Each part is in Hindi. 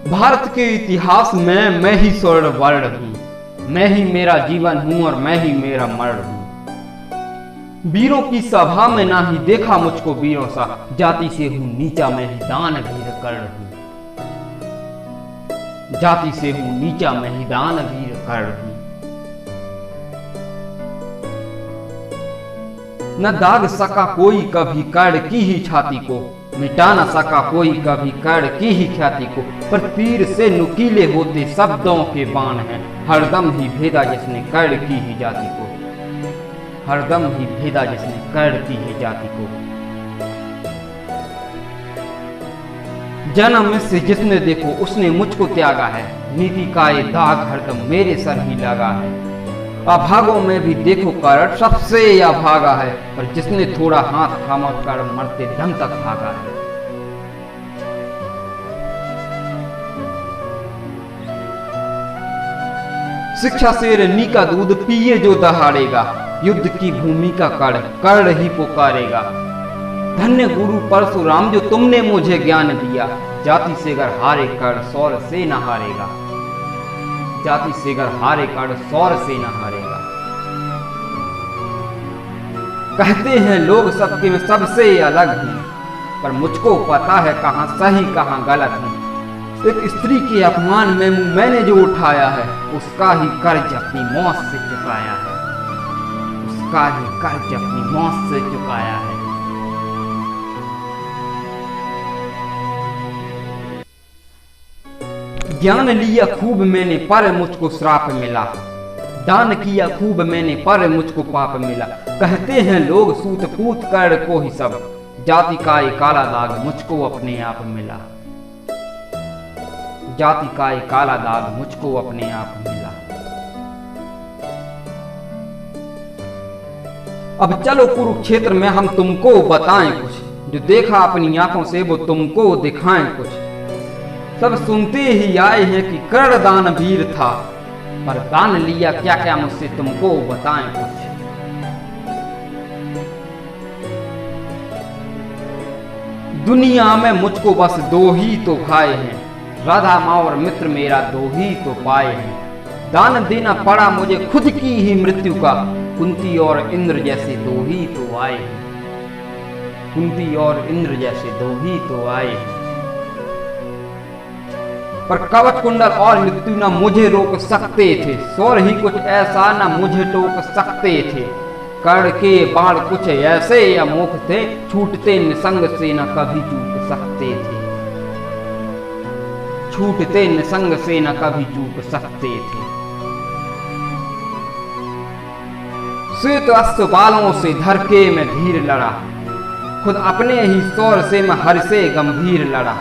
भारत के इतिहास में मैं ही स्वर्ण वर्ण हूँ, मैं ही मेरा जीवन हूँ और मैं ही मेरा मरण हूँ। वीरों की सभा में ना ही देखा मुझको वीरों सा, जाति से हूँ नीचा मैं ही दान वीर कर्ण हूँ। जाति से हूँ नीचा मैं ही दान वीर कर्ण हूँ। न दाग सका कोई कभी कर्ण की ही छाती को, मिटा न सका कोई कभी कर्ण की ही ख्याति को। पर तीर से नुकीले होते शब्दों के बाण हैं, हरदम ही भेदा जिसने कर्ण की ही जाति को, हरदम ही भेदा जिसने कर्ण की ही जाति को। जन्म से जिसने देखो उसने मुझको त्यागा है, नीति का ये दाग हरदम मेरे सर ही लगा है। अभागों में भी देखो कर्ण सबसे अभागा है, पर जिसने थोड़ा हाथ थामा कर मरते दम तक भागा है। शिक्षा से रनी का दूध पिए जो दहाड़ेगा, युद्ध की भूमि का कर्ण ही पुकारेगा। धन्य गुरु परशुराम जो तुमने मुझे ज्ञान दिया, जाति से अगर हारे कर्ण सौर से न हारेगा, जाति से अगर हारे कर्ण सौर से न हारेगा। कहते हैं लोग सबके में सबसे अलग हूं, पर मुझको पता है कहां सही कहां गलत हूं। एक स्त्री के अपमान में मैंने जो उठाया है, उसका ही कर्ज अपनी मौत से चुकाया है, उसका ही कर्ज अपनी मौत से चुकाया है। ज्ञान लिया खूब मैंने पर मुझको श्राप मिला, दान किया खूब मैंने पर मुझको पाप मिला। कहते हैं लोग सूत पूत कर्ण को ही सब, जाति का ये काला दाग मुझको अपने आप मिला, जाति का ये काला दाग मुझको अपने आप मिला। अब चलो कुरुक्षेत्र में हम तुमको बताएं कुछ, जो देखा अपनी आंखों से वो तुमको दिखाएं कुछ। सब सुनते ही आए हैं कि कर्ण दान वीर था, पर दान लिया क्या क्या मुझसे तुमको बताएं कुछ। दुनिया में मुझको बस दो ही तो भाई हैं, राधा माँ और मित्र मेरा दो ही तो पाए हैं। दान देना पड़ा मुझे खुद की ही मृत्यु का, कुंती और इंद्र जैसे दो ही तो आए हैं, कुंती और इंद्र जैसे दो ही तो आए हैं। पर कवच कुंडल और मृत्यु न मुझे रोक सकते थे, सौर ही कुछ ऐसा न मुझे टोक सकते थे। कर्ण के बाण कुछ ऐसे अमोघ थे, छूटते निसंग से न कभी चूक सकते थे, छूटते निसंग से न कभी चूक सकते थे। श्वेत अश्व बालों से धर के मैं धीर लड़ा, खुद अपने ही सौर से मैं हर से गंभीर लड़ा।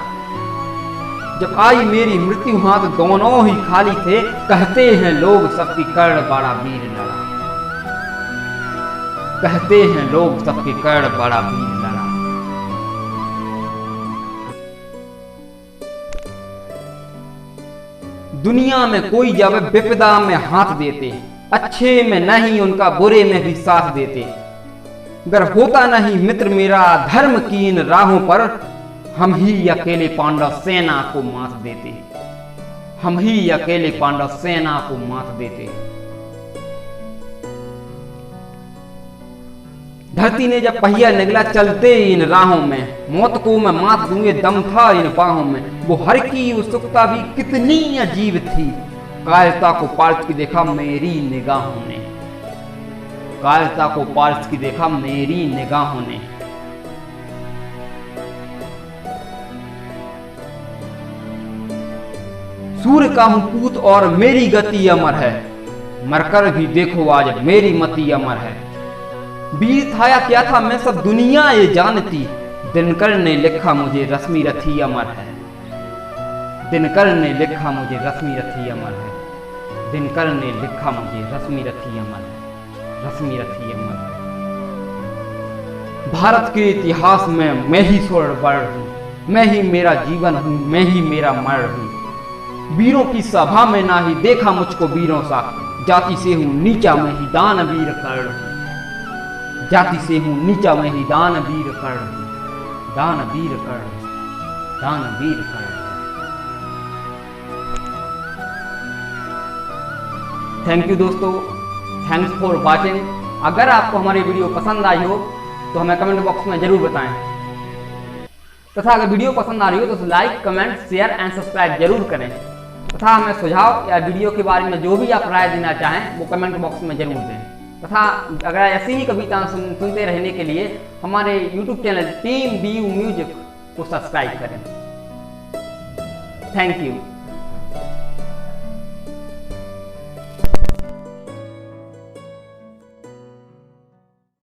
जब आई मेरी मृत्यु हाथ दोनों ही खाली थे, कहते हैं लोग सबकी कर्ण बड़ा वीर लड़ा, कहते हैं लोग सबकी कर्ण बड़ा वीर लड़ा। दुनिया में कोई जब विपदा में हाथ देते, अच्छे में नहीं उनका बुरे में भी साथ देते। अगर होता नहीं मित्र मेरा धर्म की इन राहों पर, हम ही अकेले पांडव सेना को मात देते, हम ही अकेले पांडव सेना को मात देते। धरती ने जब पहिया निगला चलते इन राहों में, मौत को मैं मात दूंगे दम था इन बाहों में। वो हर की उत्सुकता भी कितनी अजीब थी, कायरता को पार्थ की देखा मेरी निगाहों ने, कायरता को पार्थ की देखा मेरी निगाहों ने। सूर्य का हूं पूत और मेरी गति अमर है, मरकर भी देखो आज मेरी मति अमर है। वीर था या क्या था मैं सब दुनिया ये जानती, दिनकर ने लिखा मुझे रश्मि रथी अमर है, दिनकर ने लिखा मुझे रश्मि रथी अमर है, दिनकर ने लिखा मुझे रश्मि रथी अमर है, रश्मि रथी अमर है। भारत के इतिहास में मैं ही स्वर्ण वर्ण हूँ, मैं ही मेरा जीवन हूँ, मैं ही मेरा मरण हूँ। वीरों की सभा में ना ही देखा मुझको वीरों सा, जाति से हूँ नीचा मैं ही दान वीर कर्ण हूँ, जाति से हूँ नीचा मैं ही दान वीर कर्ण हूँ, दान वीर कर्ण, दान वीर कर्ण। थैंक यू दोस्तों, थैंक्स फॉर वॉचिंग। अगर आपको हमारी वीडियो पसंद आई हो तो हमें कमेंट बॉक्स में जरूर बताएं, तथा अगर वीडियो पसंद आ रही हो तो like, comment, share and subscribe जरूर करें, तथा हमें सुझाव या वीडियो के बारे में जो भी आप राय देना चाहें वो कमेंट बॉक्स में जरूर दें, तथा अगर ऐसी ही कविताएं सुनते रहने के लिए हमारे YouTube channel team BU music को सब्सक्राइब करें। Thank you.